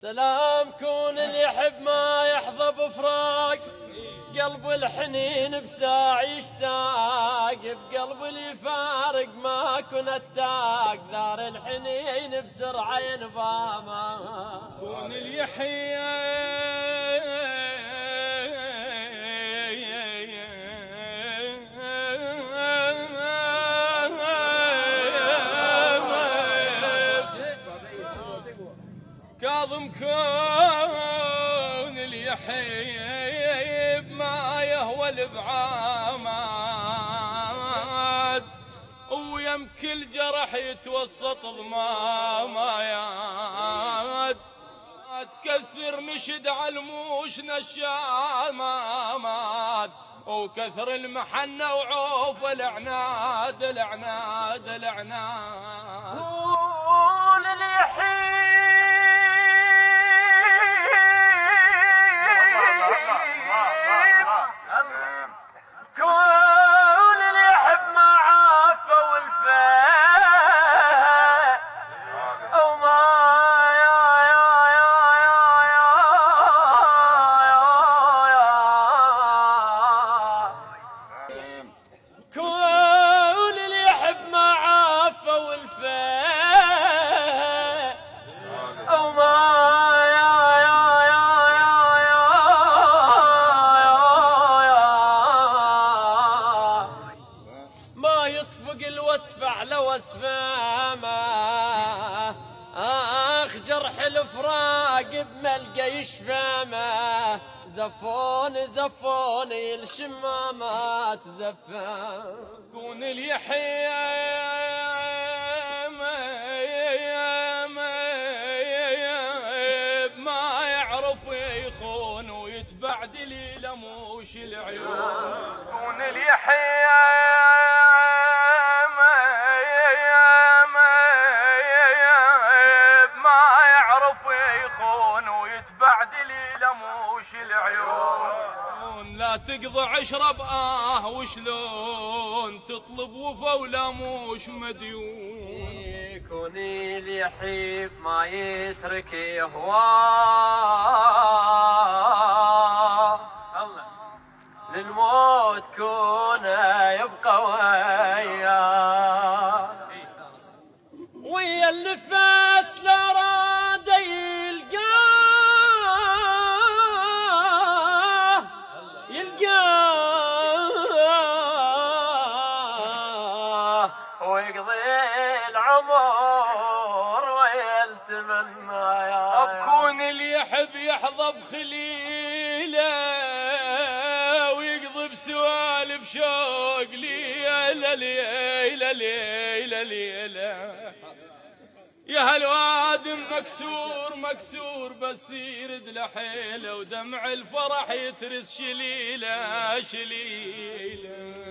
سلام كون اللي يحب ما يحظى بفراق، قلب الحنين بساع يشتاق، بقلب اللي يفارق ما كنت تاق، ثار الحنين بسرعة ينفاما. كون اللي يحيى كاظم، كون اللي يحيب ما يهوى البعامات، ويم كل جرح يتوسط ضمامات، تكثر نشد علموش نشامات، وكثر المحنة وعوف العناد العناد العناد. كون اللي يحب كون اللي يحب ما عافى والفاء وما كون اللي يحب ما عافى والفاء وما ما يصفق الوصف على وصفامه، اخ جرح الفراق بملقى يشفامه، زفون زفون الشمامات زفان. كون اليحيى ما يعرف يخون ويتبع دليل موش العيون. كون اليحيى ما يعرف يخون ويتبع دليل موش العيون. لا تقضى عشرة وشلون تطلب وفا ولا موش مديون. كون اللي يحب ما يترك يهواه، للموت كون يبقى وياه، ويا النفاس لا راد يلقاه ويقضي العمر ويلتمنى. كون اللي يحب يحظى بخليله ويقضي بسوالف شوق ليلة ليلة ليلة ليلة. يا هالوادم مكسور مكسور بس يرد لحيله، ودمع الفرح يترس شليله شليله.